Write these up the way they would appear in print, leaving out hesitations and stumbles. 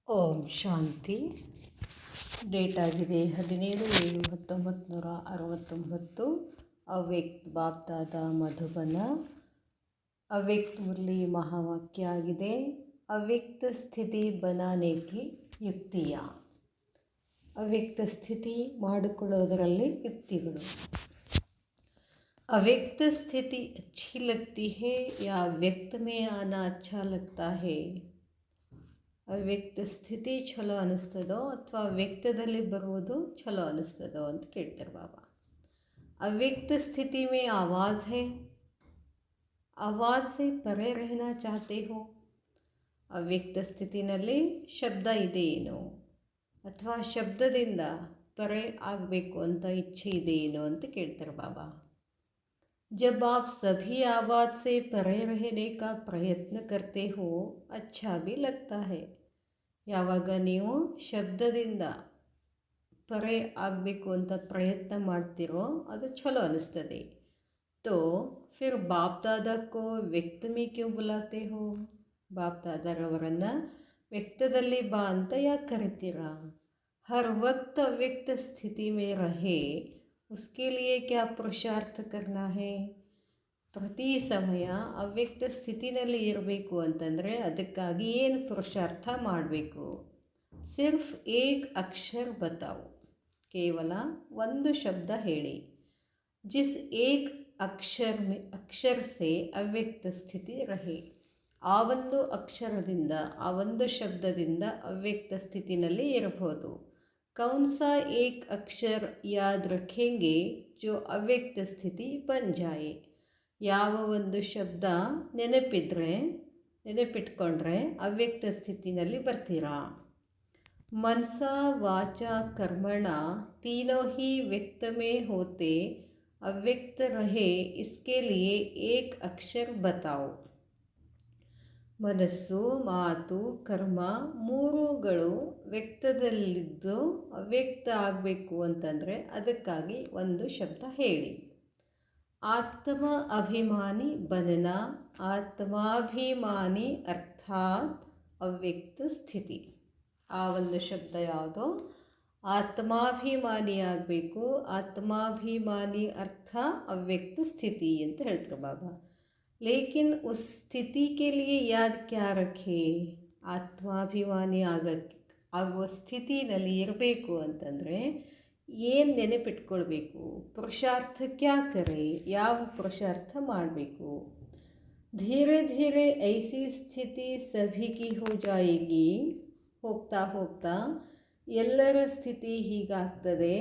ಓಂ ಶಾಂತಿ. Date ಆಗಿದೆ 17/7/1969. ಅವ್ಯಕ್ತ ಬಾಪ್ದಾದ ಮಧುಬನ. ಅವ್ಯಕ್ತ ಮುರಳಿ ಮಹಾವಾಕ್ಯ ಆಗಿದೆ. ಅವ್ಯಕ್ತ ಸ್ಥಿತಿ ಬನಾನೆ ಕಿ ಯುಕ್ತಿಯ. ಅವ್ಯಕ್ತ ಸ್ಥಿತಿ ಮಾಡಿಕೊಳ್ಳೋದರಲ್ಲಿ ಯುಕ್ತಿಗಳು. ಅವ್ಯಕ್ತ ಸ್ಥಿತಿ अच्छी लगती है या व्यक्त में आना अच्छा लगता है. ಅವ್ಯಕ್ತ ಸ್ಥಿತಿ ಚಲೋ ಅನ್ನಿಸ್ತದೋ ಅಥವಾ ವ್ಯಕ್ತದಲ್ಲಿ ಬರುವುದು ಚಲೋ ಅನ್ನಿಸ್ತದೋ ಅಂತ ಕೇಳ್ತಾರೆ ಬಾಬಾ. ಅವ್ಯಕ್ತ ಸ್ಥಿತಿ ಮೇ ಆವಾಜ್ ಹೈ, ಆವಾಜ್ ಸೆ ಪರೆ ರಹನಾ ಚಾಹತೆ ಹೋ. ಅವ್ಯಕ್ತ ಸ್ಥಿತಿನಲ್ಲಿ ಶಬ್ದ ಇದೆ ಏನೋ ಅಥವಾ ಶಬ್ದದಿಂದ ಪರೆ ಆಗಬೇಕು ಅಂತ ಇಚ್ಛೆ ಇದೆ ಏನೋ ಅಂತ ಕೇಳ್ತಾರೆ ಬಾಬಾ. जब आप सभी आवाज़ से परे रहने का प्रयत्न करते हो अच्छा भी लगता है. ಯಾವಾಗ ನೀವು ಶಬ್ದದಿಂದ ಪರೆ ಆಗಬೇಕು ಅಂತ ಪ್ರಯತ್ನ ಮಾಡ್ತಿರೋ ಅದು ಚಲೋ ಅನ್ನಿಸ್ತದೆ. ತೋ ಫಿರ್ ಬಾಪ್ ದಾದಕ್ಕೋ ವ್ಯಕ್ತ ಮೇ ಕ್ಯೂ ಬುಲಾತೆ ಹೋ. ಬಾಪ್ ದಾದರವರನ್ನು ವ್ಯಕ್ತದಲ್ಲಿ ಬಾ ಅಂತ ಯಾಕೆ ಕರಿತೀರಾ. ಹರ್ ವಕ್ತ್ ಅವ್ಯಕ್ತ ಸ್ಥಿತಿ ಮೇ ರಹೆ उसके लिए क्या पुरुषार्थ करना है. ಪ್ರತಿ ಸಮಯ ಅವ್ಯಕ್ತ ಸ್ಥಿತಿನಲ್ಲಿ ಇರಬೇಕು ಅಂತಂದರೆ ಅದಕ್ಕಾಗಿ ಏನು ಪುರುಷಾರ್ಥ ಮಾಡಬೇಕು. ಸಿರ್ಫ್ ಏಕ್ ಅಕ್ಷರ್ ಬತಾವು, ಕೇವಲ ಒಂದು ಶಬ್ದ ಹೇಳಿ. ಜಿಸ್ ಏಕ್ ಅಕ್ಷರ ಸೆ ಅವ್ಯಕ್ತ ಸ್ಥಿತಿ ರಹೆ. ಆ ಒಂದು ಅಕ್ಷರದಿಂದ ಆ ಒಂದು ಶಬ್ದದಿಂದ ಅವ್ಯಕ್ತ ಸ್ಥಿತಿನಲ್ಲಿ ಇರಬಹುದು. कौन सा एक अक्षर याद रखेंगे जो ಅವ್ಯಕ್ತ ಸ್ಥಿತಿ ಬನ್ ಜಾಯೆ. ಯಾವ ಒಂದು ಶಬ್ದ ನೆನಪಿಟ್ಕೊಂಡ್ರೆ ಅವ್ಯಕ್ತ ಸ್ಥಿತಿನಲ್ಲಿ ಬರ್ತೀರಾ. ಮನಸ ವಾಚ ಕರ್ಮಣ ತೀನೋ ಹಿ ವ್ಯಕ್ತ ಮೇ ಹೋತೆ ಅವ್ಯಕ್ತ ರಹೆ ಇಸ್ಕೆ ಲಿಯೆ ಏಕ್ ಅಕ್ಷರ್ ಬತಾओ. ಮನಸ್ಸು, ಮಾತು, ಕರ್ಮ ಮೂರುಗಳು ವ್ಯಕ್ತದಲ್ಲಿದ್ದು ಅವ್ಯಕ್ತ ಆಗಬೇಕು ಅಂತಂದರೆ ಅದಕ್ಕಾಗಿ ಒಂದು ಶಬ್ದ ಹೇಳಿ. ಆತ್ಮ ಅಭಿಮಾನಿ ಬನನ. ಆತ್ಮಾಭಿಮಾನಿ ಅರ್ಥಾತ್ ಅವ್ಯಕ್ತ ಸ್ಥಿತಿ. ಆ ಒಂದು ಶಬ್ದ ಯಾವುದೋ ಆತ್ಮಾಭಿಮಾನಿ ಆಗಬೇಕು. ಆತ್ಮಾಭಿಮಾನಿ ಅರ್ಥ ಅವ್ಯಕ್ತ ಸ್ಥಿತಿ ಅಂತ ಹೇಳ್ತಾರೆ ಬಾಬಾ. लेकिन उस स्थिति के लिए याद क्या रखे. ಆತ್ಮಾಭಿಮಾನಿ ಆಗುವ ಸ್ಥಿತಿನಲ್ಲಿ ಇರಬೇಕು ಅಂತಂದರೆ ಏನು ನೆನಪಿಟ್ಕೊಳ್ಬೇಕು. ಪುರುಷಾರ್ಥ ಕ್ಯಾ ಕರೆ, ಯಾವ ಪುರುಷಾರ್ಥ ಮಾಡಬೇಕು. ಧೀರೆ ಧೀರೆ ಐಸಿ ಸ್ಥಿತಿ ಸಭಿಕಿ ಹೋ ಜಾಯೇಗಿ. ಹೋಗ್ತಾ ಹೋಗ್ತಾ ಎಲ್ಲರ ಸ್ಥಿತಿ ಹೀಗಾಗ್ತದೆ.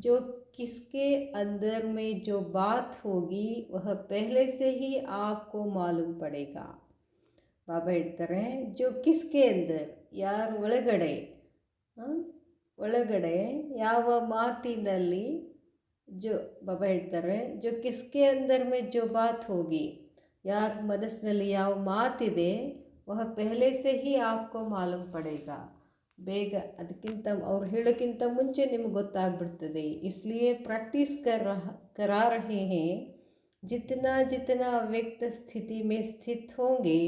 जो किसके अंदर में जो बात होगी वह पहले से ही आपको मालूम पड़ेगा. ಬಾಬಾ ಹೇಳ್ತಾರೆ ಜೋ ಕಿಸ್ಕೆ ಅಂದರ್, ಯಾರ ಒಳಗಡೆ ಯಾವ ಮಾತಿನಲ್ಲಿ ಬಾಬಾ ಹೇಳ್ತಾರೆ ಜೋ ಕಿಸ್ಕೆ ಅಂದರ್ ಮೇ ಜೋ ಬಾತ್ ಹೋಗಿ, ಯಾರ ಮನಸ್ಸಿನಲ್ಲಿ ಯಾವ ಮಾತಿದೆ ವಹ ಪೆಹಲೆ ಸೆ ಹಿ ಆಪ್ಕೋ ಮಾಲೂಮ್ ಪಡೇಗಾ. ಬೇಗ ಅದಕ್ಕಿಂತ ಅವ್ರು ಹೇಳೋಕ್ಕಿಂತ ಮುಂಚೆ ನಿಮ್ಗೆ ಗೊತ್ತಾಗ್ಬಿಡ್ತದೆ. ಇಸ್ಲಿಯೇ ಪ್ರಾಕ್ಟೀಸ್ ಕರಾ ರಹೆ ಹೇ. जितना जितना ಅವ್ಯಕ್ತ ಸ್ಥಿತಿ में स्थित होंगे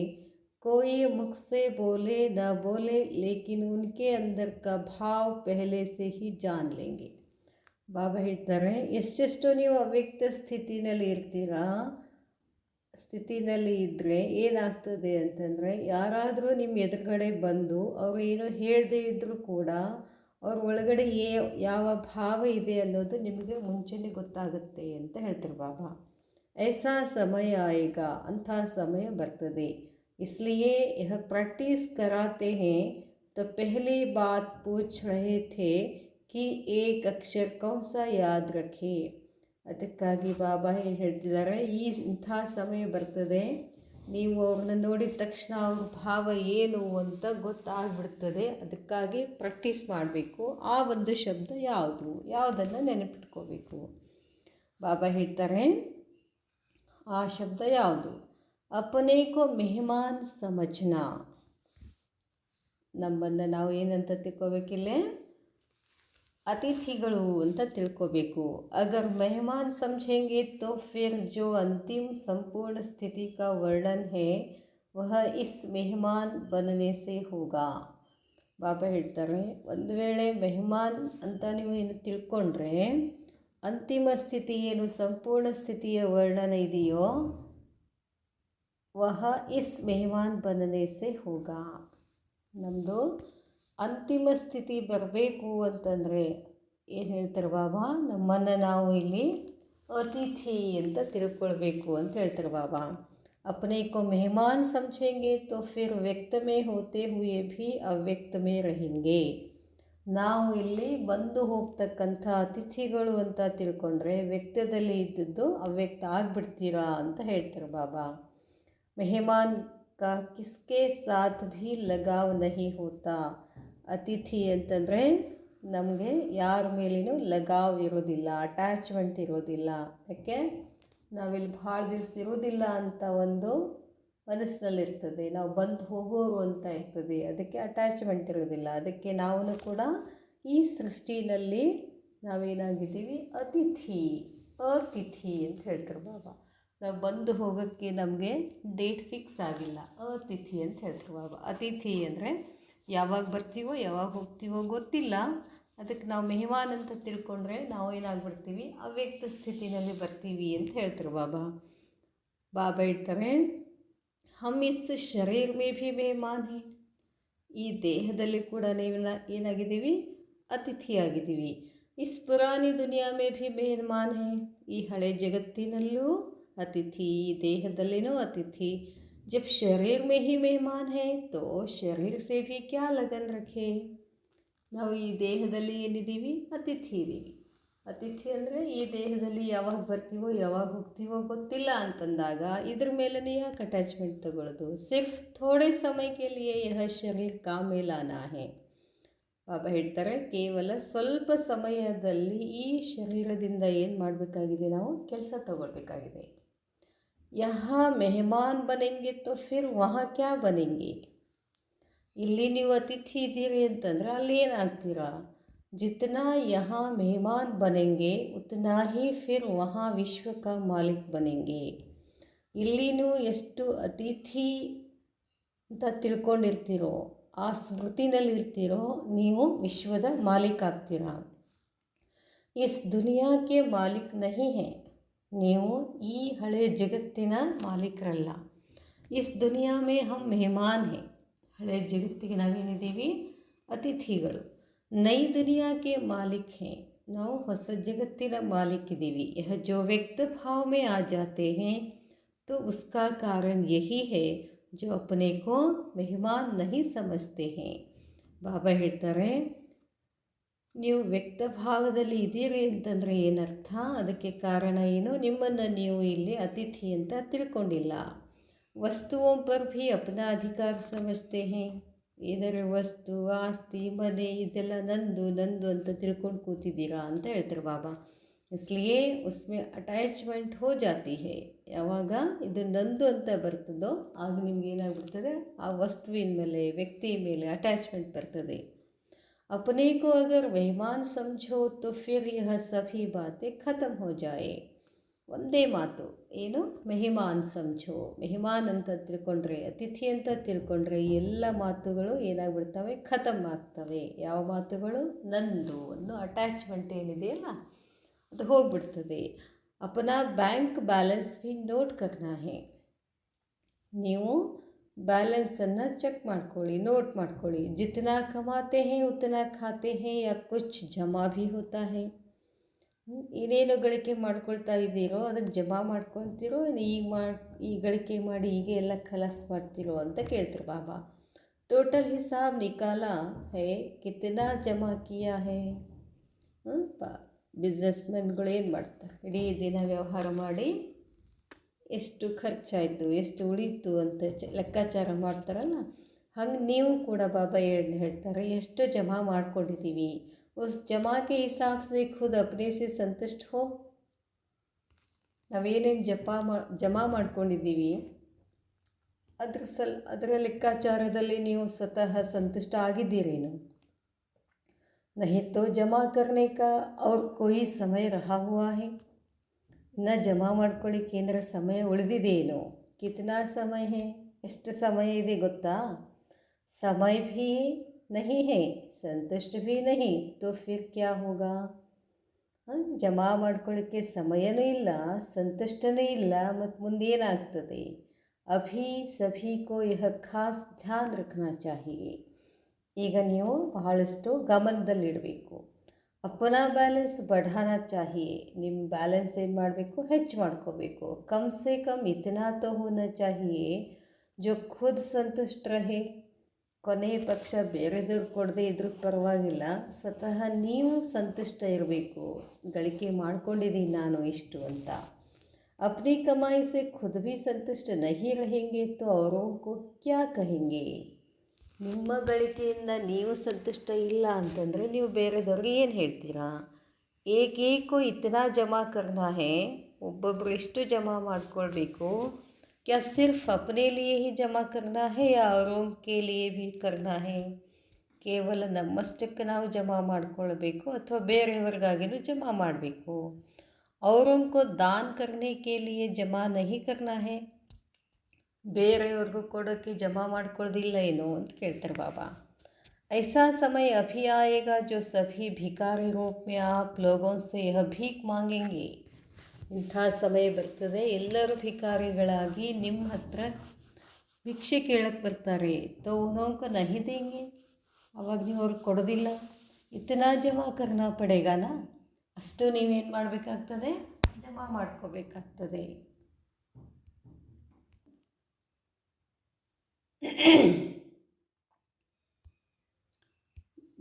कोई मुख से बोले न बोले लेकिन उनके अंदर का भाव पहले से ही जान लेंगे. ಬಾಬಾ ಹೇಳ್ತಾರೆ ಎಷ್ಟೆಷ್ಟು ನೀವು ಅವ್ಯಕ್ತ ಸ್ಥಿತಿನಲ್ಲಿ ಇದ್ದರೆ ಏನಾಗ್ತದೆ ಅಂತಂದರೆ ಯಾರಾದರೂ ನಿಮ್ಮ ಎದುರುಗಡೆ ಬಂದು ಅವರು ಏನೋ ಹೇಳದೇ ಇದ್ದರೂ ಕೂಡ ಅವ್ರ ಒಳಗಡೆ ಯಾವ ಭಾವ ಇದೆ ಅನ್ನೋದು ನಿಮಗೆ ಮುಂಚೆನೇ ಗೊತ್ತಾಗುತ್ತೆ ಅಂತ ಹೇಳ್ತಾರೆ ಬಾಬಾ. ಐಸಾ ಸಮಯ ಆಯೇಗ, ಅಂಥ ಸಮಯ ಬರ್ತದೆ. ಇಸ್ಲಿಯೇ ಯಹ ಪ್ರಾಕ್ಟೀಸ್ ಕರಾತೆ ಹೇ ತೋ ಪೆಹಲಿ ಬಾತ್ ಪೂಛ್ ರಹೆ ಥೇ ಕಿ ಏಕ್ ಅಕ್ಷರ್ ಕೌನ್ಸಾ ಯಾದ್ ರಖೆ. ಅದಕ್ಕಾಗಿ ಬಾಬಾ ಏನು ಹೇಳ್ತಿದ್ದಾರೆ, ಇಂಥ ಸಮಯ ಬರ್ತದೆ ನೀವು ಅವ್ರನ್ನ ನೋಡಿದ ತಕ್ಷಣ ಅವ್ರ ಭಾವ ಏನು ಅಂತ ಗೊತ್ತಾಗ್ಬಿಡ್ತದೆ. ಅದಕ್ಕಾಗಿ ಪ್ರಾಕ್ಟೀಸ್ ಮಾಡಬೇಕು. ಆ ಒಂದು ಶಬ್ದ ಯಾವುದನ್ನು ನೆನಪಿಟ್ಕೋಬೇಕು. ಬಾಬಾ ಹೇಳ್ತಾರೆ ಆ ಶಬ್ದ ಯಾವುದು. ಅಪನೇ ಕೋ ಮೆಹಮಾನ್ ಸಮಜ್ನಾ. ನಮ್ಮನ್ನು ನಾವು ಏನಂತ ತಿಳ್ಕೋಬೇಕಿಲ್ಲ, ಅತಿಥಿಗಳು ಅಂತ ತಿಳ್ಕೋಬೇಕು. ಅಗರ್ ಮೆಹಮಾನ್ ಸಮझेंगे तो फिर जो अंतिम संपूर्ण स्थिति का वर्णन है वह इस मेहमान बनने से होगा. ಬಾಬಾ ಹೇಳ್ತಾರೆ, ಒಂದು ವೇಳೆ ಮೆಹಮಾನ್ ಅಂತ ನೀವು ಏನು ತಿಳ್ಕೊಂಡ್ರೆ ಅಂತಿಮ ಸ್ಥಿತಿ ಏನು ಸಂಪೂರ್ಣ ಸ್ಥಿತಿಯ ವರ್ಣನೆ ಇದೆಯೋ ವಹ ಇಸ್ ಮೆಹಮಾನ್ ಬನನೆ ಸೆ ಹೋಗಾ. ನಮ್ಮದು ಅಂತಿಮ ಸ್ಥಿತಿ ಬರಬೇಕು ಅಂತಂದರೆ ಏನು ಹೇಳ್ತಾರೆ ಬಾಬಾ, ನಮ್ಮನ್ನು ನಾವು ಇಲ್ಲಿ ಅತಿಥಿ ಅಂತ ತಿಳ್ಕೊಳ್ಬೇಕು ಅಂತ ಹೇಳ್ತಾರೆ ಬಾಬಾ. अपने को मेहमान समझेंगे तो फिर व्यक्त में होते हुए भी ಅವ್ಯಕ್ತ में रहेंगे. ನಾವು ಇಲ್ಲಿ ಬಂದು ಹೋಗ್ತಕ್ಕಂಥ ಅತಿಥಿಗಳು ಅಂತ ತಿಳ್ಕೊಂಡ್ರೆ ವ್ಯಕ್ತದಲ್ಲಿ ಇದ್ದದ್ದು ಅವ್ಯಕ್ತ ಆಗಿಬಿಡ್ತೀರಾ ಅಂತ ಹೇಳ್ತಾರೆ ಬಾಬಾ. ಮೆಹಮಾನ್ ಕಾ ಕಿಸ್ಕೆ ಸಾಥ್ ಭೀ ಲಗಾವ್ ನಹಿ ಹೋತಾ. ಅತಿಥಿ ಅಂತಂದರೆ ನಮಗೆ ಯಾರ ಮೇಲೇನೂ ಲಗಾವ್ ಇರೋದಿಲ್ಲ, ಅಟ್ಯಾಚ್ಮೆಂಟ್ ಇರೋದಿಲ್ಲ. ಯಾಕೆ ನಾವಿಲ್ಲಿ ಭಾಳ ದಿವಸ ಇರೋದಿಲ್ಲ ಅಂತ ಒಂದು ಮನಸ್ಸಿನಲ್ಲಿರ್ತದೆ, ನಾವು ಬಂದು ಹೋಗೋರು ಅಂತ ಇರ್ತದೆ, ಅದಕ್ಕೆ ಅಟ್ಯಾಚ್ಮೆಂಟ್ ಇರೋದಿಲ್ಲ. ಅದಕ್ಕೆ ನಾವು ಕೂಡ ಈ ಸೃಷ್ಟಿನಲ್ಲಿ ನಾವೇನಾಗಿದ್ದೀವಿ, ಅತಿಥಿ ಅಂತ ಹೇಳ್ತಾರೆ ಬಾಬಾ. ನಾವು ಬಂದು ಹೋಗೋಕ್ಕೆ ನಮಗೆ ಡೇಟ್ ಫಿಕ್ಸ್ ಆಗಿಲ್ಲ, ಅತಿಥಿ ಅಂತ ಹೇಳ್ತಾರೆ ಬಾಬಾ. ಅತಿಥಿ ಅಂದರೆ ಯಾವಾಗ ಬರ್ತೀವೋ ಯಾವಾಗ ಹೋಗ್ತೀವೋ ಗೊತ್ತಿಲ್ಲ. ಅದಕ್ಕೆ ನಾವು ಮೆಹಮಾನ್ ಅಂತ ತಿಳ್ಕೊಂಡ್ರೆ ನಾವು ಏನಾಗ್ಬಿಡ್ತೀವಿ, ಅವ್ಯಕ್ತ ಸ್ಥಿತಿನಲ್ಲಿ ಬರ್ತೀವಿ ಅಂತ ಹೇಳ್ತಾರೆ ಬಾಬಾ. ಬಾಬಾ ಹೇಳ್ತಾರೆ, ಹಮ್ ಇಸ್ ಶರೀರ್ ಮೇ ಭೀ ಮೆಹಮಾನ್ ಹೇ. ಈ ದೇಹದಲ್ಲಿ ಕೂಡ ನೀವು ಏನಾಗಿದ್ದೀವಿ, ಅತಿಥಿಯಾಗಿದ್ದೀವಿ. ಇಸ್ ಪುರಾನಿ ದುನಿಯಾ ಮೇ ಭೀ ಮೆಹಮಾನ್ ಹೇ. ಈ ಹಳೆ ಜಗತ್ತಿನಲ್ಲೂ ಅತಿಥಿ, ಈ ದೇಹದಲ್ಲಿನೂ ಅತಿಥಿ. ಜಬ್ ಶರೀರ್ ಮೇ ಹಿ ಮೆಹಮಾನ್ ಹೇ ತೋ ಶರೀರ್ ಸೇ ಭೀ ಕ್ಯಾ ಲಗನ್ ರಖೆ. ನಾವು ಈ ದೇಹದಲ್ಲಿ ಏನಿದ್ದೀವಿ, ಅತಿಥಿ ಇದ್ದೀವಿ. ಅತಿಥಿ ಅಂದರೆ ಈ ದೇಹದಲ್ಲಿ ಯಾವಾಗ ಬರ್ತೀವೋ ಯಾವಾಗ ಹೋಗ್ತೀವೋ ಗೊತ್ತಿಲ್ಲ ಅಂತಂದಾಗ ಇದ್ರ ಮೇಲೇ ಯಾಕೆ ಅಟ್ಯಾಚ್ಮೆಂಟ್ ತಗೊಳ್ಳೋದು. ಸಿರ್ಫ್ ಥೋಡೆ ಸಮಯಕ್ಕೆ ಲಿಯೇ ಯಹ ಶರೀರ್ ಕಾಮ್ ಮೇ ಲಾನಾ ಹೇ. ಬಾಬಾ ಹೇಳ್ತಾರೆ, ಕೇವಲ ಸ್ವಲ್ಪ ಸಮಯದಲ್ಲಿ ಈ ಶರೀರದಿಂದ ಏನು ಮಾಡಬೇಕಾಗಿದೆ, ನಾವು ಕೆಲಸ ತಗೊಳ್ಬೇಕಾಗಿದೆ. ಯಹ ಮೆಹಮಾನ್ ಬನೆಂಗೆ ತೋ ಫಿರ್ ವಹಾ ಕ್ಯಾ ಬನೆಂಗೆ. ಇಲ್ಲಿ ನೀವು ಅತಿಥಿ ಇದ್ದೀರಿ ಅಂತಂದರೆ ಅಲ್ಲಿ ಏನಾಗ್ತೀರಾ, ಜಿತನಾ ಯಹಾ ಮೆಹಮಾನ್ ಬನೆಂಗೆ ಉತನಾ ಹಿ ಫಿರ್ ವಹಾ ವಿಶ್ವ ಕಾ ಮಾಲಿಕ್ ಬನೆಂಗೆ. ಇಲ್ಲಿನೂ ಎಷ್ಟು ಅತಿಥಿ ಅಂತ ತಿಳ್ಕೊಂಡಿರ್ತೀರೋ, ಆ ಸ್ಮೃತಿನಲ್ಲಿರ್ತೀರೋ, ನೀವು ವಿಶ್ವದ ಮಾಲೀಕ್ ಆಗ್ತೀರಾ. ಇಸ್ ದುನಿಯಾಕ್ಕೆ ಮಾಲೀಕ್ ನಹಿ ಹೇ. ನೀವು ಈ ಹಳೆಯ ಜಗತ್ತಿನ ಮಾಲೀಕರಲ್ಲ. ಇಸ್ ದುನಿಯಾ ಮೇ ಹಮ್ ಮೆಹಮಾನ್ ಹೇ. ಹಳೆಯ ಜಗತ್ತಿಗೆ ನಾವೇನಿದ್ದೀವಿ, ಅತಿಥಿಗಳು. ನೈ ದುನಿಯಾಕ್ಕೆ ಮಾಲೀಕ್ ಹೇ. ನಾವು ಹೊಸ ಜಗತ್ತಿನ ಮಾಲೀಕ್ ಇದ್ದೀವಿ. ಯಹ ಜೋ ವ್ಯಕ್ತ ಭಾವ ಮೇ ಆ ಜಾತೆ ಹೇ ತೋ ಉಸ್ಕಾ ಕಾರಣ ಯಹಿ ಹೇ ಜೋ ಅಪನೆ ಕೋ ಮೆಹಮಾನ್ ನಹಿ ಸಮಜ್ತೆ ಹೇ. ಬಾಬಾ ಹೇಳ್ತಾರೆ, ನೀವು ವ್ಯಕ್ತ ಭಾವದಲ್ಲಿ ಇದ್ದೀರಿ ಅಂತಂದರೆ ಏನರ್ಥ, ಅದಕ್ಕೆ ಕಾರಣ ಏನು, ನಿಮ್ಮನ್ನು ನೀವು ಇಲ್ಲಿ ಅತಿಥಿ ಅಂತ ತಿಳ್ಕೊಂಡಿಲ್ಲ. ವಸ್ತುओं पर भी अपना अधिकार समझते हैं. ಏನಾದ್ರು ವಸ್ತು, ಆಸ್ತಿ, ಮನೆ ಇದೆಲ್ಲ ನಂದು ನಂದು ಅಂತ ತಿಳ್ಕೊಂಡು ಕೂತಿದ್ದೀರಾ ಅಂತ ಹೇಳ್ತಾರೆ ಬಾಬಾ. ಇಸ್ಲಿಯೇ ಉಸ್ಮೆ ಅಟ್ಯಾಚ್ಮೆಂಟ್ ಹೋ ಜಾತಿ ಹೇ. ಯಾವಾಗ ಇದು ನಂದು ಅಂತ ಬರ್ತದೋ ಆಗ ನಿಮ್ಗೆ ಏನಾಗ್ಬಿಡ್ತದೆ, ಆ ವಸ್ತುವಿನ ಮೇಲೆ, ವ್ಯಕ್ತಿ ಮೇಲೆ ಅಟ್ಯಾಚ್ಮೆಂಟ್ ಬರ್ತದೆ. अपने को अगर मेहमान समझो तो फिर यह सभी बातें खत्म हो जाए. ಒಂದೇ ಮಾತು ಏನು, ಮೆಹಮಾನ್ ಸಮझो. ಮೆಹಮಾನ್ ಅಂತ ತಿಳ್ಕೊಂಡ್ರೆ, ಅತಿಥಿ ಅಂತ ತಿಳ್ಕೊಂಡ್ರೆ ಎಲ್ಲ ಮಾತುಗಳು ಏನಾಗ್ಬಿಡ್ತವೆ, ಖತಮ್ ಆಗ್ತವೆ. ಯಾವ ಮಾತುಗಳು, ನಂದು ಅನ್ನೋ ಅಟ್ಯಾಚ್ಮೆಂಟ್ ಏನಿದೆಯಲ್ಲ ಅದು ಹೋಗ್ಬಿಡ್ತದೆ. ಅಪನಾ ಬ್ಯಾಂಕ್ ಬ್ಯಾಲೆನ್ಸ್ ಭೀ ನೋಟ್ ಕರ್ನಾ ಹೇ. ನೀವು ಬ್ಯಾಲೆನ್ಸನ್ನು ಚೆಕ್ ಮಾಡ್ಕೊಳ್ಳಿ, ನೋಟ್ ಮಾಡ್ಕೊಳ್ಳಿ. ಜಿತನಾ ಕಮಾತೆ ಹೇ ಉತನಾ ಖಾತೆ ಹೇ ಯಾ ಕುಚ್ ಜಮಾ ಭೀ ಹೋತಾ ಹೇ. ಏನೇನು ಗಳಿಕೆ ಮಾಡ್ಕೊಳ್ತಾ ಇದ್ದೀರೋ ಅದನ್ನು ಜಮಾ ಮಾಡ್ಕೊಳ್ತಿರೋ, ಈ ಗಳಿಕೆ ಮಾಡಿ ಹೀಗೆ ಎಲ್ಲ ಖಲಾಸ್ ಮಾಡ್ತಿರೋ ಅಂತ ಕೇಳ್ತಾರೆ ಬಾಬಾ. ಟೋಟಲ್ ಹಿಸಾಬ್ ನಿಕಾಲಾ ಹೇ ಕಿತನಾ ಜಮಾ ಕಿಯಾ ಹೇ. ಬಿಸ್ನೆಸ್ಮೆನ್ಗಳು ಏನು ಮಾಡ್ತಾರೆ, ಇಡೀ ದಿನ ವ್ಯವಹಾರ ಮಾಡಿ ಎಷ್ಟು ಖರ್ಚಾಯಿತು, ಎಷ್ಟು ಉಳೀತು ಅಂತ ಲೆಕ್ಕಾಚಾರ ಮಾಡ್ತಾರಲ್ಲ, ಹಂಗೆ ನೀವು ಕೂಡ ಬಾಬಾ ಹೇಳ್ತಾರೆ, ಎಷ್ಟು ಜಮಾ ಮಾಡ್ಕೊಂಡಿದ್ದೀವಿ, ಉಸ್ ಜಮಾ ಕೆ ಹಿಸಾಬ್ ಸೆ ಖುದ್ ಅಪ್ನೆ ಸೆ ಸಂತುಷ್ಟ ಹೋ. ನಾವೇನೇನು ಜಮಾ ಮಾಡ್ಕೊಂಡಿದ್ದೀವಿ ಅದರ ಲೆಕ್ಕಾಚಾರದಲ್ಲಿ ನೀವು ಸ್ವತಃ ಸಂತುಷ್ಟ ಆಗಿದ್ದೀರೇನು. नहीं तो जमा करने का और कोई समय रहा हुआ है. ಇನ್ನು ಜಮಾ ಮಾಡ್ಕೊಳ್ಳಿಕ್ಕೆ ಏನಾರ ಸಮಯ ಉಳಿದಿದೆಯೇನೋ. ಕಿತನಾ ಸಮಯ ಹೇ, ಎಷ್ಟು ಸಮಯ ಇದೆ ಗೊತ್ತಾ. ಸಮಯ ಭೀ नहीं है, संतुष्ट भी नहीं, तो फिर क्या होगा? ಜಮಾ ಮಾಡ್ಕೊಳ್ಳಿಕ್ಕೆ ಸಮಯನೂ ಇಲ್ಲ, ಸಂತುಷ್ಟನೂ ಇಲ್ಲ, ಮತ್ತು ಮುಂದೇನಾಗ್ತದೆ? ಅಭಿ ಸಭಿ ಕೋ ಯಹ ಖಾಸ್ ಧ್ಯಾನ್ ರಖನಾ ಚಾಹಿಯೇ. ಈಗ ನೀವು ಬಹಳಷ್ಟು ಗಮನದಲ್ಲಿಡಬೇಕು. ಅಪನಾ ಬ್ಯಾಲೆನ್ಸ್ ಬಢಾನಾ ಚಾಹಿಯೇ. ನಿಮ್ಮ ಬ್ಯಾಲೆನ್ಸ್ ಏನು ಮಾಡಬೇಕು? ಹೆಚ್ಚು ಮಾಡ್ಕೋಬೇಕು. ಕಮ್ ಸೆ ಕಮ್ ಇತನಾ ತೋ ಹೋನಾ ಚಾಹಿಯೇ ಜೋ ಖುದ್ ಸಂತುಷ್ಟ ರಹೆ. ಕೊನೆಯ ಪಕ್ಷ ಬೇರೆದವ್ರು ಕೊಡದೆ ಇದ್ರೂ ಪರವಾಗಿಲ್ಲ, ಸ್ವತಃ ನೀವು ಸಂತುಷ್ಟ ಇರಬೇಕು. ಗಳಿಕೆ ಮಾಡ್ಕೊಂಡಿದ್ದೀನಿ ನಾನು ಇಷ್ಟು ಅಂತ. अपनी कमाई से खुद भी संतुष्ट नहीं रहेंगे तो औरों को क्या कहेंगे. ನಿಮ್ಮ ಗಳಿಕೆಯಿಂದ ನೀವು ಸಂತುಷ್ಟ ಇಲ್ಲ ಅಂತಂದರೆ ನೀವು ಬೇರೆದವ್ರಿಗೆ ಏನು ಹೇಳ್ತೀರಾ? ಏಕೇಕೋ ಇತನಾ ಜಮಾ ಕರ್ನಾ ಹೇ. ಒಬ್ಬೊಬ್ಬರು ಎಷ್ಟು ಜಮಾ ಮಾಡ್ಕೊಳ್ಬೇಕು? क्या सिर्फ अपने लिए ही जमा करना है या औरों के लिए भी करना है? ಕೇವಲ ನಮ್ಮಷ್ಟಕ್ಕೆ ನಾವು ಜಮಾ ಮಾಡಿಕೊಳ್ಬೇಕು ಅಥವಾ ಬೇರೆಯವ್ರಿಗಾಗಿನೂ ಜಮಾ ಮಾಡಬೇಕು? औरों को दान करने के लिए जमा नहीं करना है. ಬೇರೆಯವ್ರಿಗೂ ಕೊಡೋಕ್ಕೆ ಜಮಾ ಮಾಡ್ಕೊಳ್ಳೋದಿಲ್ಲ ಏನು ಅಂತ ಕೇಳ್ತಾರೆ ಬಾಬಾ. ऐसा समय अभी आएगा जो सभी भिखारी रूप में आप लोगों से यह भीख मांगेंगे. ಇಂಥ ಸಮಯ ಬರ್ತದೆ, ಎಲ್ಲರೂ ಭಿಕಾರಿಗಳಾಗಿ ನಿಮ್ಮ ಹತ್ರ ಭಿಕ್ಷೆ ಕೇಳಕ್ಕೆ ಬರ್ತಾರೆ. ತೋ ಉನ್ನೋಂಕ ನಹಿ ದೇಂಗೆ. ಅವಾಗ ನೀವು ಅವ್ರಿಗೆ ಕೊಡೋದಿಲ್ಲ. ಇತನಾ ಜಮಾ ಕರ್ನಾ ಪಡೆಗಾನ. ಅಷ್ಟು ನೀವೇನು ಮಾಡಬೇಕಾಗ್ತದೆ? ಜಮಾ ಮಾಡ್ಕೋಬೇಕಾಗ್ತದೆ.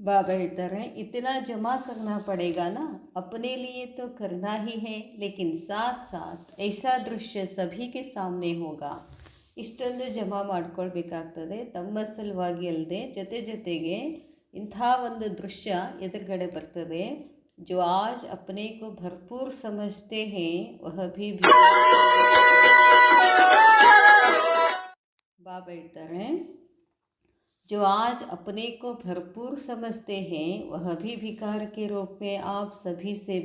बाबा ಹೇಳ್ತಾರೆ, इतना जमा करना पड़ेगा ना, अपने लिए तो करना ही है, लेकिन साथ साथ ऐसा दृश्य सभी के सामने होगा. ಇಷ್ಟೊಂದು ಜಮಾ ಮಾಡ್ಕೊಳ್ಬೇಕಾಗ್ತದೆ ತಮ್ಮ ಸಲುವಾಗಿ ಅಲ್ಲದೆ, ಜೊತೆಗೆ ಇಂಥ ಒಂದು ದೃಶ್ಯ ಎದುರುಗಡೆ ಬರ್ತದೆ. जो आज अपने को भरपूर समझते हैं वह भी बाबा ಹೇಳ್ತಾರೆ, जो आज अपने को भरपूर समझते हैं वह भी भिकार के रूप में आप सभी से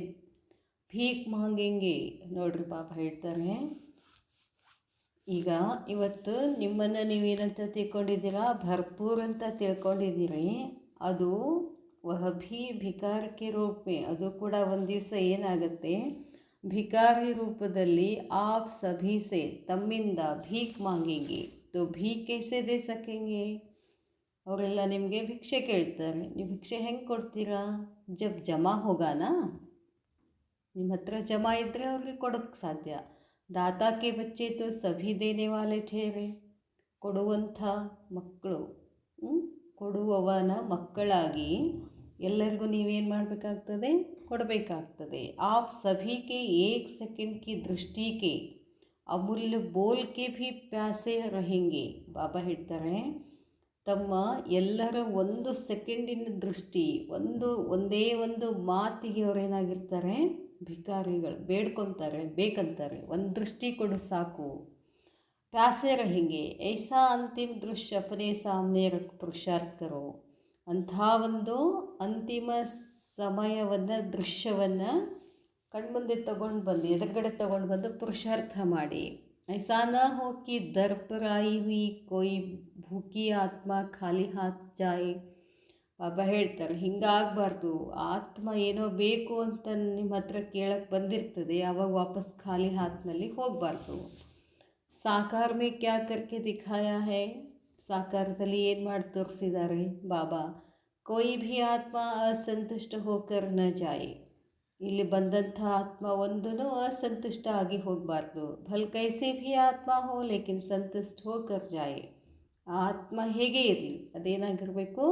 भीख मांगेंगे. ನೋಡ್ರಿ ಬಾಬಾ ಹೇಳ್ತಾರೆ, ಈಗ ಇವತ್ತು ನಿಮ್ಮನ್ನು ನೀವೇನಂತ ತಿಳ್ಕೊಂಡಿದ್ದೀರಾ? ಭರ್ಪೂರ್ ಅಂತ ತಿಳ್ಕೊಂಡಿದ್ದೀರಿ. ಅದು ವಹ ಭೀ ಭಿಕಾರ ಕೆ ರೂಪ ಮೇ, ಅದು ಕೂಡ ಒಂದು ದಿವಸ ಏನಾಗುತ್ತೆ? ಭಿಕಾರಿ ರೂಪದಲ್ಲಿ ಆಪ್ ಸಭಿ ಸೆ, ತಮ್ಮಿಂದ ಭೀಕ್ ಮಾಂಗೆಂಗೆ. ತೋ ಭೀಕ್ कैसे दे सकेंगे? ಅವರೆಲ್ಲ ನಿಮಗೆ ಭಿಕ್ಷೆ ಕೇಳ್ತಾರೆ. ನೀವು ಭಿಕ್ಷೆ ಹೆಂಗೆ ಕೊಡ್ತೀರಾ? ಜಬ್ ಜಮಾ ಹೋಗಾನ, ನಿಮ್ಮ ಹತ್ರ ಜಮಾ ಇದ್ದರೆ ಅವ್ರಿಗೆ ಕೊಡೋಕ್ಕೆ ಸಾಧ್ಯ. ದಾತಾ ಕೆ ಬಚ್ಚೆ ತೋ ಸಭಿ ದೇನೆ ವಾಲೆ ಠೇರೆ. ಕೊಡುವಂಥ ಮಕ್ಕಳು, ಕೊಡುವವನ ಮಕ್ಕಳಾಗಿ ಎಲ್ಲರಿಗೂ ನೀವೇನು ಮಾಡಬೇಕಾಗ್ತದೆ? ಕೊಡಬೇಕಾಗ್ತದೆ. ಆಪ್ ಸಭಿ ಕೆ ಏಕ್ ಸೆಕೆಂಡ್ ಕಿ ದೃಷ್ಟಿ ಕೆ ಅಮೂಲ್ಯ ಬೋಲ್ ಕೆ ಭೀ ಪ್ಯಾಸೆ रहेंगे. ಬಾಬಾ ಹೇಳ್ತಾರೆ, ತಮ್ಮ ಎಲ್ಲರ ಒಂದು ಸೆಕೆಂಡಿನ ದೃಷ್ಟಿ, ಒಂದೇ ಒಂದು ಮಾತಿಗೆ ಅವರೇನಾಗಿರ್ತಾರೆ? ಭಿಕಾರಿಗಳು. ಬೇಡ್ಕೊತಾರೆ, ಬೇಕಂತಾರೆ. ಒಂದು ದೃಷ್ಟಿ ಕೊಡು ಸಾಕು. ಪ್ಯಾಸೆ रहेंगे. ऐसा अंतिम दृश्य अपने सामने रख पुरुषार्थ करो. ಅಂಥ ಒಂದು ಅಂತಿಮ ಸಮಯವನ್ನು, ದೃಶ್ಯವನ್ನು ಕಣ್ಮುಂದೆ ತಗೊಂಡು ಬಂದು, ಎದುರುಗಡೆ ತಗೊಂಡು ಬಂದು ಪುರುಷಾರ್ಥ ಮಾಡಿ. ऐसा ना हो कि दर पर आई हुई कोई भूखी आत्मा ಖಾಲಿ ಹಾತ್ ಜಾಯೆ. ಬಾಬಾ ಹೇಳ್ತಾರೆ, ಹಿಂಗಾಗಬಾರ್ದು. ಆತ್ಮ ಏನೋ ಬೇಕು ಅಂತ ನಿಮ್ಮ ಹತ್ರ ಕೇಳಕ್ಕೆ ಬಂದಿರ್ತದೆ, ಆವಾಗ ವಾಪಸ್ ಖಾಲಿ ಹಾತ್ನಲ್ಲಿ ಹೋಗಬಾರ್ದು. ಸಾಕಾರ ಮೇ ಕ್ಯಾ ಕರ್ಕೆ ದಿಖಾಯಾ ಹೈ. ಸಾಕಾರದಲ್ಲಿ ಏನು ಮಾಡಿ ತೋರಿಸಿದ್ದಾರೆ ಬಾಬಾ? ಕೋಯಿ ಭೀ ಆತ್ಮ ಅಸಂತುಷ್ಟ ಹೋಕರ್ ನ ಜಾಯೆ. ಇಲ್ಲಿ ಬಂದಂಥ ಆತ್ಮ ಒಂದೂ ಅಸಂತುಷ್ಟ ಆಗಿ ಹೋಗಬಾರ್ದು. ಭಲ್ ಕೈಸೆ ಭೀ ಆತ್ಮ ಹೋ ಲೇಕಿನ್ ಸಂತುಷ್ಟ ಹೋಕರ್ ಜಾಯೆ. ಆತ್ಮ ಹೇಗೆ ಇರಲಿ, ಅದೇನಾಗಿರಬೇಕು?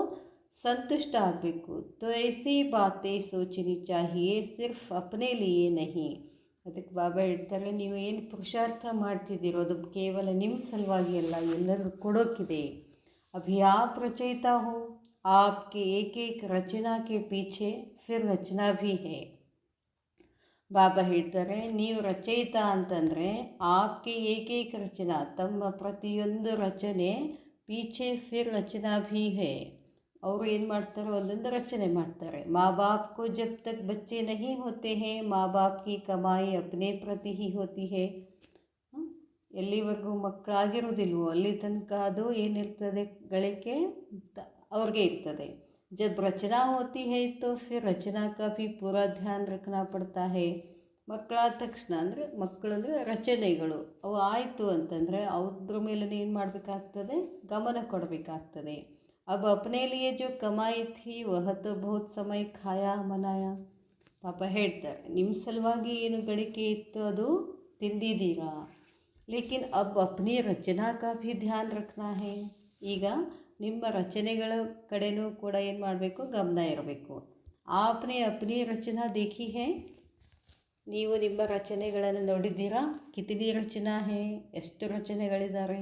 ಸಂತುಷ್ಟ ಆಗಬೇಕು. ತೋ ಐಸಿ ಬಾತೆ ಸೋಚನಿ ಚಾಹಿಯೇ, ಸಿರ್ಫ್ ಅಪ್ನೆ ಲಿಯೇ ನಹಿ. ಅದಕ್ಕೆ ಬಾಬಾ ಹೇಳ್ತಾರೆ, ನೀವು ಏನು ಪುರುಷಾರ್ಥ ಮಾಡ್ತಿದ್ದೀರೋ ಅದು ಕೇವಲ ನಿಮ್ಮ ಸಲುವಾಗಿ ಅಲ್ಲ, ಎಲ್ಲರಿಗೂ ಕೊಡೋಕ್ಕಿದೆ. ಅಭಿ ಆಪ್ ರಚಯಿತಾ ಹೋ, आपके एक एक रचना के पीछे फिर रचना भी है. ಬಾಬಾ ಹೇಳ್ತಾರೆ, ನೀವು ರಚಯಿತ ಅಂತಂದರೆ ಆಪ್ಗೆ ಏಕೈಕ ರಚನಾ, ತಮ್ಮ ಪ್ರತಿಯೊಂದು ರಚನೆ ಪೀಛೆ ಫಿರ್ ರಚನಾ ಭೀ ಹೇ. ಅವರು ಏನು ಮಾಡ್ತಾರೆ? ಒಂದೊಂದು ರಚನೆ ಮಾಡ್ತಾರೆ. माँ बाप को जब तक बच्चे नहीं होते हैं माँ बाप की कमाई अपने प्रति ही होती है. ಎಲ್ಲಿವರೆಗೂ ಮಕ್ಕಳಾಗಿರೋದಿಲ್ವೋ ಅಲ್ಲಿ ತನಕ ಅದು ಏನಿರ್ತದೆ? ಗಳಿಕೆ ಅವ್ರಿಗೆ ಇರ್ತದೆ. जब रचना होती है तो फिर रचना का भी पूरा ध्यान रखना पड़ता है. ಮಕ್ಕಳಾದ ತಕ್ಷಣ ಅಂದರೆ ಮಕ್ಕಳಂದರೆ ರಚನೆಗಳು ಅವು ಆಯಿತು ಅಂತಂದರೆ ಅದ್ರ ಮೇಲೆ ಏನು ಮಾಡಬೇಕಾಗ್ತದೆ, ಗಮನ ಕೊಡಬೇಕಾಗ್ತದೆ. अब अपने लिए जो कमाई थी वह तो बहुत समय खाया मनाया. ಪಾಪ ಹೇಳ್ತಾರೆ, ನಿಮ್ಮ ಸಲುವಾಗಿ ಏನು ಗಳಿಕೆ ಇತ್ತು ಅದು ತಿಂದಿದ್ದೀರಾ. ಲೇಕಿನ್ ಅಬ್ ಅಪ್ನಿ ರಚನಾ ಕಾ ಭಿ ಧ್ಯಾನ್ ರಖನಾ ಹೇ. ಈಗ ನಿಮ್ಮ ರಚನೆಗಳ ಕಡೆನೂ ಕೂಡ ಏನು ಮಾಡಬೇಕು, ಗಮನ ಇರಬೇಕು. ಆಪ್ನೆ ಅಪ್ನಿ ರಚನಾ ದೇಖಿ ಹೇ, ನೀವು ನಿಮ್ಮ ರಚನೆಗಳನ್ನು ನೋಡಿದ್ದೀರಾ. ಕಿತನಿ ರಚನಾ ಹೇ, ಎಷ್ಟು ರಚನೆಗಳಿದ್ದಾರೆ.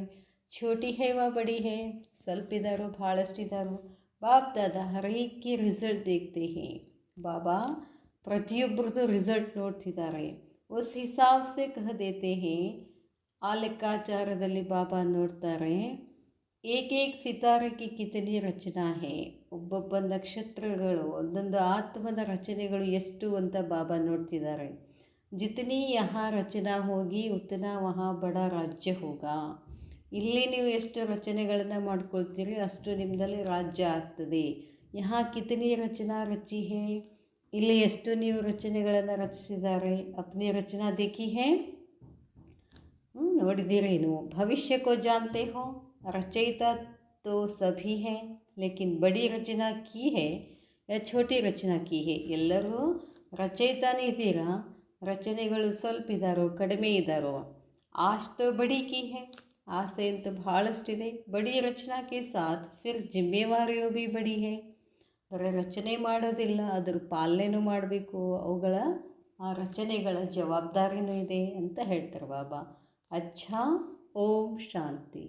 ಛೋಟಿ ಹೇ ವಾ ಬಡಿ ಹೇ, ಸ್ವಲ್ಪ ಇದ್ದಾರೋ ಭಾಳಷ್ಟಿದ್ದಾರೋ. ಬಾಪ್ ದಾದಾ ಹರ್ ಏಕ್ ಕಿ ರಿಸಲ್ಟ್ ದೇಖ್ತೆ ಹೇ. ಬಾಬಾ ಪ್ರತಿಯೊಬ್ಬರದ್ದು ರಿಸಲ್ಟ್ ನೋಡ್ತಿದ್ದಾರೆ. ಉಸ್ ಹಿಸಾಬ್ ಸೆ ಕಹ ದೇತೆ ಹೇ, ಆ ಲೆಕ್ಕಾಚಾರದಲ್ಲಿ ಬಾಬಾ ನೋಡ್ತಾರೆ. ಏಕೇಕ್ ಸಿತಾರಕ್ಕೆ ಕಿತನಿ ರಚನಾ ಹೇ, ಒಬ್ಬೊಬ್ಬ ನಕ್ಷತ್ರಗಳು ಒಂದೊಂದು ಆತ್ಮದ ರಚನೆಗಳು ಎಷ್ಟು ಅಂತ ಬಾಬಾ ನೋಡ್ತಿದ್ದಾರೆ. ಜಿತನಿ ಯಹಾ ರಚನಾ ಹೋಗಿ ಉತನಾ ವಹಾ ಬಡ ರಾಜ್ಯ ಹೋಗಾ. ಇಲ್ಲಿ ನೀವು ಎಷ್ಟು ರಚನೆಗಳನ್ನು ಮಾಡ್ಕೊಳ್ತೀರಿ ಅಷ್ಟು ನಿಮ್ಮದಲ್ಲಿ ರಾಜ್ಯ ಆಗ್ತದೆ. ಯಹಾ ಕಿತನಿ ರಚನಾ ರಚಿ ಹೇ, ಇಲ್ಲಿ ಎಷ್ಟು ನೀವು ರಚನೆಗಳನ್ನು ರಚಿಸಿದ್ದಾರೆ. ಅಪ್ನಿ ರಚನಾ ದೇಖಿ ಹೇ, ನೋಡಿದ್ದೀರೇನು. ಭವಿಷ್ಯ ಕೋ ಜಾನ್ತೆ ಹೋ, रचयिता तो सभी हैं लेकिन बड़ी रचना की है या छोटी रचना की है. ಎಲ್ಲರೂ ರಚಯಿತಾನೇ ಇದ್ದೀರಾ, ರಚನೆಗಳು ಸ್ವಲ್ಪ ಇದ್ದಾರೋ ಕಡಿಮೆ ಇದ್ದಾರೋ. ಆಶ್ ತೋ ಬಡಿ ಕಿ ಹೇ, ಆಸೆ ಅಂತೂ ಭಾಳಷ್ಟಿದೆ. ಬಡಿ ರಚನಾ ಕೆ ಸಾಥ್ ಫಿರ್ ಜಿಮ್ಮೇವಾರಿಯೋ ಭಿ ಬಡಿ ಹೇ. ಬರೀ ರಚನೆ ಮಾಡೋದಿಲ್ಲ, ಅದ್ರ ಪಾಲನೆನೂ ಮಾಡಬೇಕು. ಅವುಗಳ ಆ ರಚನೆಗಳ ಜವಾಬ್ದಾರಿನೂ ಇದೆ ಅಂತ ಹೇಳ್ತಾರೆ ಬಾಬಾ. ಅಚ್ಛಾ, ಓಂ ಶಾಂತಿ.